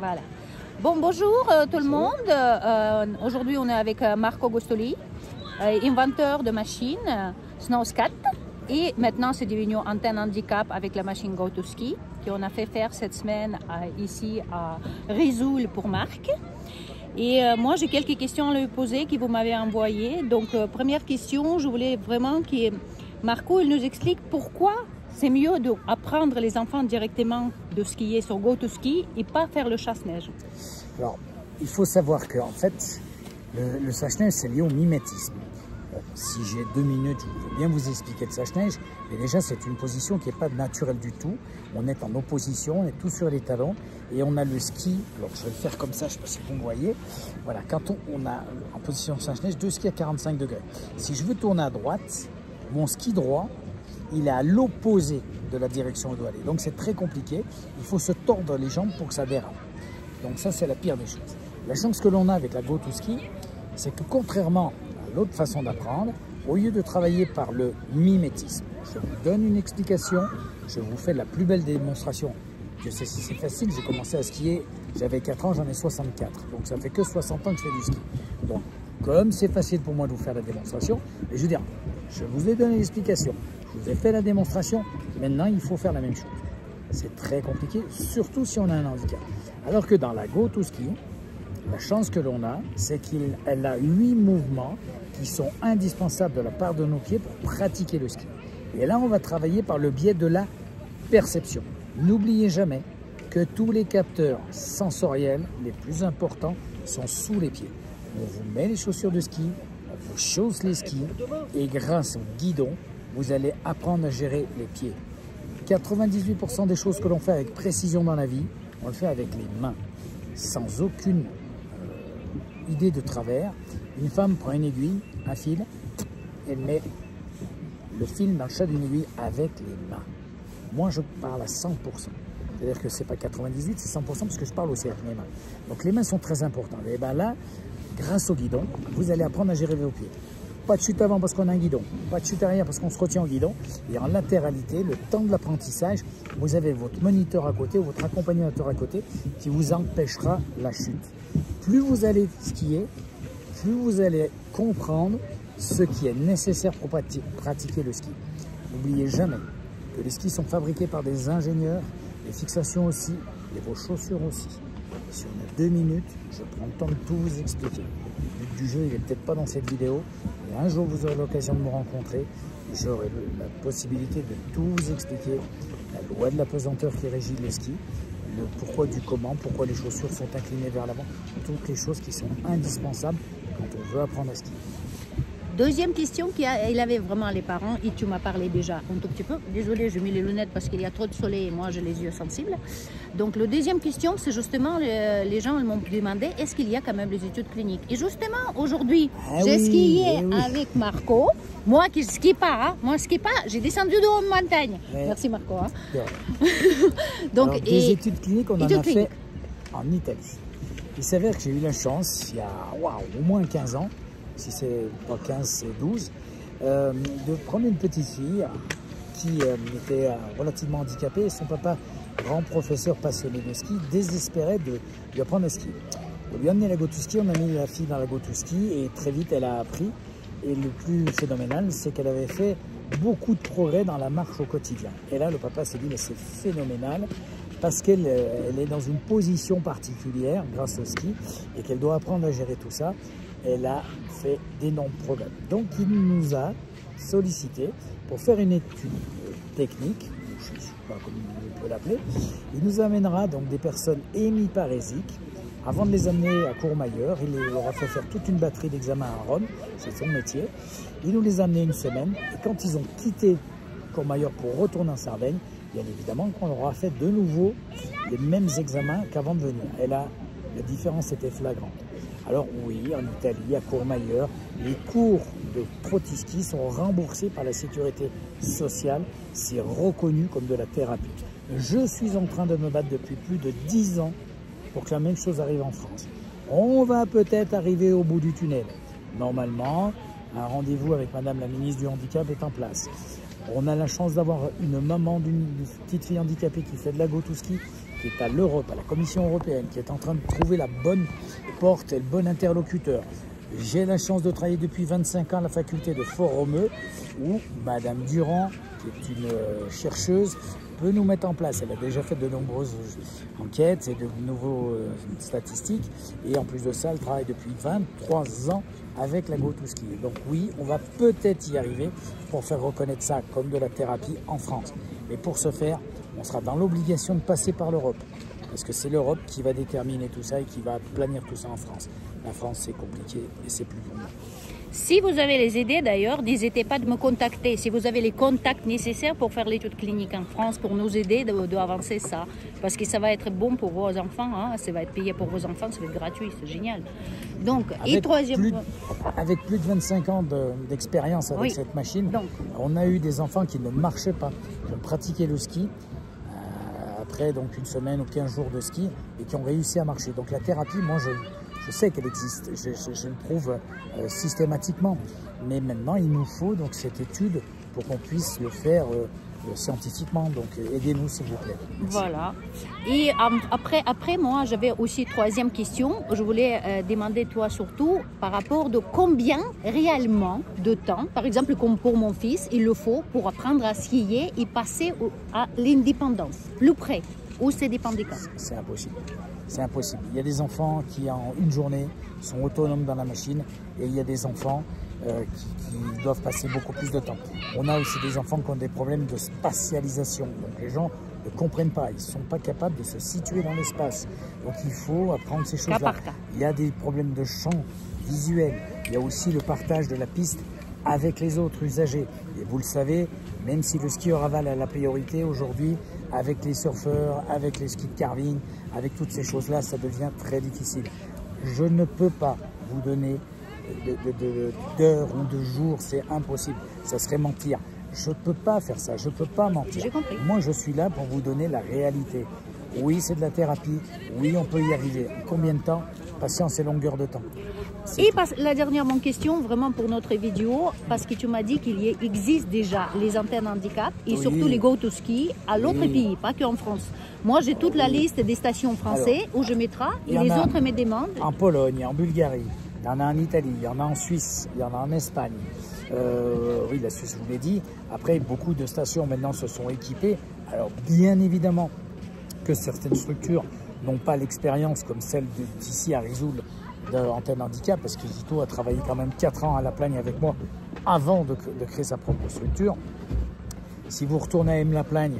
Voilà. Bon, bonjour tout le monde. Aujourd'hui, on est avec Marco Gostoli, inventeur de machines Snowscat. Et maintenant, c'est devenu antenne handicap avec la machine GoToSki qu'on a fait faire cette semaine ici à Risoul pour Marc. Et moi, j'ai quelques questions à lui poser que vous m'avez envoyées. Donc, première question, je voulais vraiment que Marco il nous explique pourquoi c'est mieux d'apprendre les enfants directement de skier sur GoToSki et pas faire le chasse-neige. Alors, il faut savoir que en fait, le chasse-neige, c'est lié au mimétisme. Si j'ai 2 minutes, je veux bien vous expliquer le chasse-neige, mais déjà, c'est une position qui n'est pas naturelle du tout. On est en opposition, on est tous sur les talons et on a le ski. Alors, je vais le faire comme ça, je ne sais pas si vous me voyez. Voilà, quand on a en position chasse-neige, 2 skis à 45 degrés. Si je veux tourner à droite, mon ski droit, il est à l'opposé de la direction où il doit aller. Donc, c'est très compliqué. Il faut se tordre les jambes pour que ça dérape. Donc, ça, c'est la pire des choses. La chance que l'on a avec la GoToSki, c'est que contrairement l'autre façon d'apprendre, au lieu de travailler par le mimétisme, je vous donne une explication, je vous fais la plus belle démonstration. Je sais si c'est facile, j'ai commencé à skier, j'avais 4 ans, j'en ai 64, donc ça fait que 60 ans que je fais du ski. Donc, comme c'est facile pour moi de vous faire la démonstration, et je veux dire, je vous ai donné l'explication, je vous ai fait la démonstration, maintenant il faut faire la même chose. C'est très compliqué, surtout si on a un handicap. Alors que dans la GoToSki, la chance que l'on a, c'est qu'elle a 8 mouvements qui sont indispensables de la part de nos pieds pour pratiquer le ski. Et là, on va travailler par le biais de la perception. N'oubliez jamais que tous les capteurs sensoriels les plus importants sont sous les pieds. On vous met les chaussures de ski, on vous chausse les skis et grâce au guidon, vous allez apprendre à gérer les pieds. 98% des choses que l'on fait avec précision dans la vie, on le fait avec les mains, sans aucune idée de travers. Une femme prend une aiguille, un fil, elle met le fil dans le chat d'une aiguille avec les mains. Moi, je parle à 100%. C'est-à-dire que ce n'est pas 98, c'est 100% parce que je parle aussi avec mes mains. Donc les mains sont très importantes. Et bien là, grâce au guidon, vous allez apprendre à gérer vos pieds. Pas de chute avant parce qu'on a un guidon, pas de chute arrière parce qu'on se retient au guidon. Et en latéralité, le temps de l'apprentissage, vous avez votre moniteur à côté ou votre accompagnateur à côté qui vous empêchera la chute. Plus vous allez skier, plus vous allez comprendre ce qui est nécessaire pour pratiquer le ski. N'oubliez jamais que les skis sont fabriqués par des ingénieurs, les fixations aussi, et vos chaussures aussi. Si on a 2 minutes, je prends le temps de tout vous expliquer. Le but du jeu, il n'est peut-être pas dans cette vidéo, mais un jour vous aurez l'occasion de me rencontrer, j'aurai la possibilité de tout vous expliquer, la loi de la pesanteur qui régit le ski, le pourquoi du comment, pourquoi les chaussures sont inclinées vers l'avant, toutes les choses qui sont indispensables quand on veut apprendre à skier. Deuxième question, il avait vraiment les parents, et tu m'as parlé déjà un tout petit peu. Désolée, j'ai mis les lunettes parce qu'il y a trop de soleil et moi j'ai les yeux sensibles. Donc la deuxième question, c'est justement, les gens m'ont demandé, est-ce qu'il y a quand même les études cliniques? Et justement, aujourd'hui, j'ai skié avec Marco. Moi qui ne skie pas, hein. Moi je skie pas, j'ai descendu de haute montagne. Ouais. Merci Marco. Hein. Donc, alors, des études cliniques, on en a fait en Italie. Il s'avère que j'ai eu la chance, il y a au moins 15 ans, si c'est pas 15, c'est 12, de prendre une petite fille qui était relativement handicapée et son papa, grand professeur passionné de ski, désespérait de lui apprendre à skier. On lui a amené la GoToSki, on a mis la fille dans la GoToSki et très vite elle a appris. Et le plus phénoménal, c'est qu'elle avait fait beaucoup de progrès dans la marche au quotidien. Et là, le papa s'est dit, mais c'est phénoménal parce qu'elle est dans une position particulière grâce au ski et qu'elle doit apprendre à gérer tout ça. Elle a fait d'énormes progrès. Donc, il nous a sollicité pour faire une étude technique, je ne sais pas comment on peut l'appeler. Il nous amènera donc des personnes hémiparésiques. Avant de les amener à Courmayeur, il leur a fait faire toute une batterie d'examens à Rome, c'est son métier. Il nous les a amenés une semaine et quand ils ont quitté Courmayeur pour retourner en Sardaigne, bien évidemment qu'on leur a fait de nouveau les mêmes examens qu'avant de venir. Et là, la différence était flagrante. Alors oui, en Italie, à Courmayeur, les cours de trottiski sont remboursés par la sécurité sociale. C'est reconnu comme de la thérapie. Je suis en train de me battre depuis plus de 10 ans pour que la même chose arrive en France. On va peut-être arriver au bout du tunnel. Normalement, un rendez-vous avec Madame la ministre du Handicap est en place. On a la chance d'avoir une maman d'une petite fille handicapée qui fait de la GoToSki, qui est à l'Europe, à la Commission européenne, qui est en train de trouver la bonne porte et le bon interlocuteur. J'ai la chance de travailler depuis 25 ans à la faculté de Fort-Romeu, où Madame Durand, qui est une chercheuse, peut nous mettre en place. Elle a déjà fait de nombreuses enquêtes et de nouveaux statistiques. Et en plus de ça, elle travaille depuis 23 ans avec la GoToSki. Donc oui, on va peut-être y arriver pour faire reconnaître ça comme de la thérapie en France. Mais pour ce faire, on sera dans l'obligation de passer par l'Europe. Parce que c'est l'Europe qui va déterminer tout ça et qui va planir tout ça en France. La France, c'est compliqué et c'est plus pour nous. Si vous avez les idées d'ailleurs, n'hésitez pas de me contacter. Si vous avez les contacts nécessaires pour faire l'étude clinique en France, pour nous aider d'avancer ça. Parce que ça va être bon pour vos enfants, hein, ça va être payé pour vos enfants, ça va être gratuit, c'est génial. Donc, et troisième point. Avec plus de 25 ans d'expérience avec cette machine, on a eu des enfants qui ne marchaient pas, qui ont pratiqué le ski. Après donc une semaine ou 15 jours de ski et qui ont réussi à marcher. Donc la thérapie, moi je sais qu'elle existe, je le prouve systématiquement. Mais maintenant il nous faut donc cette étude pour qu'on puisse le faire scientifiquement. Donc aidez-nous s'il vous plaît. Merci. Voilà. Et après moi j'avais aussi troisième question. Je voulais demander toi surtout par rapport de combien réellement de temps, par exemple comme pour mon fils, il le faut pour apprendre à skier et passer à l'indépendance, plus près, où c'est dépend des cas. C'est impossible. C'est impossible. Il y a des enfants qui en une journée sont autonomes dans la machine et il y a des enfants qui doivent passer beaucoup plus de temps. On a aussi des enfants qui ont des problèmes de spatialisation. Donc les gens ne comprennent pas, ils ne sont pas capables de se situer dans l'espace. Donc il faut apprendre ces choses-là. Il y a des problèmes de champ visuel. Il y a aussi le partage de la piste avec les autres usagers. Et vous le savez, même si le skieur aval a la priorité aujourd'hui, avec les surfeurs, avec les skis de carving, avec toutes ces choses-là, ça devient très difficile. Je ne peux pas vous donner d'heures ou de jours, c'est impossible. Ça serait mentir. Je ne peux pas faire ça, je ne peux pas mentir. J'ai compris. Moi, je suis là pour vous donner la réalité. Oui, c'est de la thérapie. Oui, on peut y arriver. Combien de temps? Patience et longueur de temps. Et la dernière question, vraiment pour notre vidéo, parce que tu m'as dit qu'il existe déjà les antennes handicap et surtout les GoToSki à l'autre pays, pas qu'en France. Moi, j'ai toute la liste des stations françaises où je mettrai et les autres me demandent. En Pologne, en Bulgarie, il y en a en Italie, il y en a en Suisse, il y en a en Espagne. Oui, la Suisse, je vous l'ai dit. Après, beaucoup de stations maintenant se sont équipées. Alors, bien évidemment que certaines structures n'ont pas l'expérience comme celle d'ici à Risoul d'Antenne Handicap, parce que Zito a travaillé quand même 4 ans à La Plagne avec moi avant de créer sa propre structure. Si vous retournez à La Plagne,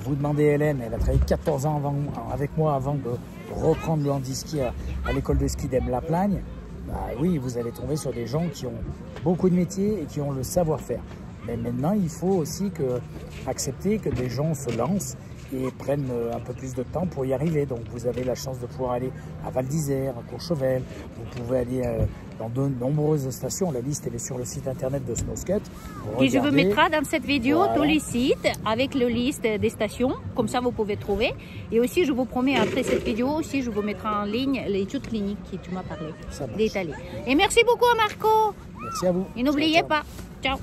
vous demandez à Hélène, elle a travaillé 14 ans avec moi avant de reprendre le handiski à l'école de ski d'Aime La Plagne. Bah oui, vous allez tomber sur des gens qui ont beaucoup de métiers et qui ont le savoir-faire. Mais maintenant, il faut aussi accepter que des gens se lancent et prennent un peu plus de temps pour y arriver. Donc vous avez la chance de pouvoir aller à Val d'Isère, à Courchevel, vous pouvez aller dans de nombreuses stations. La liste elle est sur le site internet de Snowscut. Et je vous mettrai dans cette vidéo tous les sites avec le liste des stations, comme ça vous pouvez trouver. Et aussi je vous promets après cette vidéo aussi je vous mettrai en ligne l'étude clinique que tu m'as parlé d'Italie. Et merci beaucoup Marco. Merci à vous. Et n'oubliez pas. Ciao.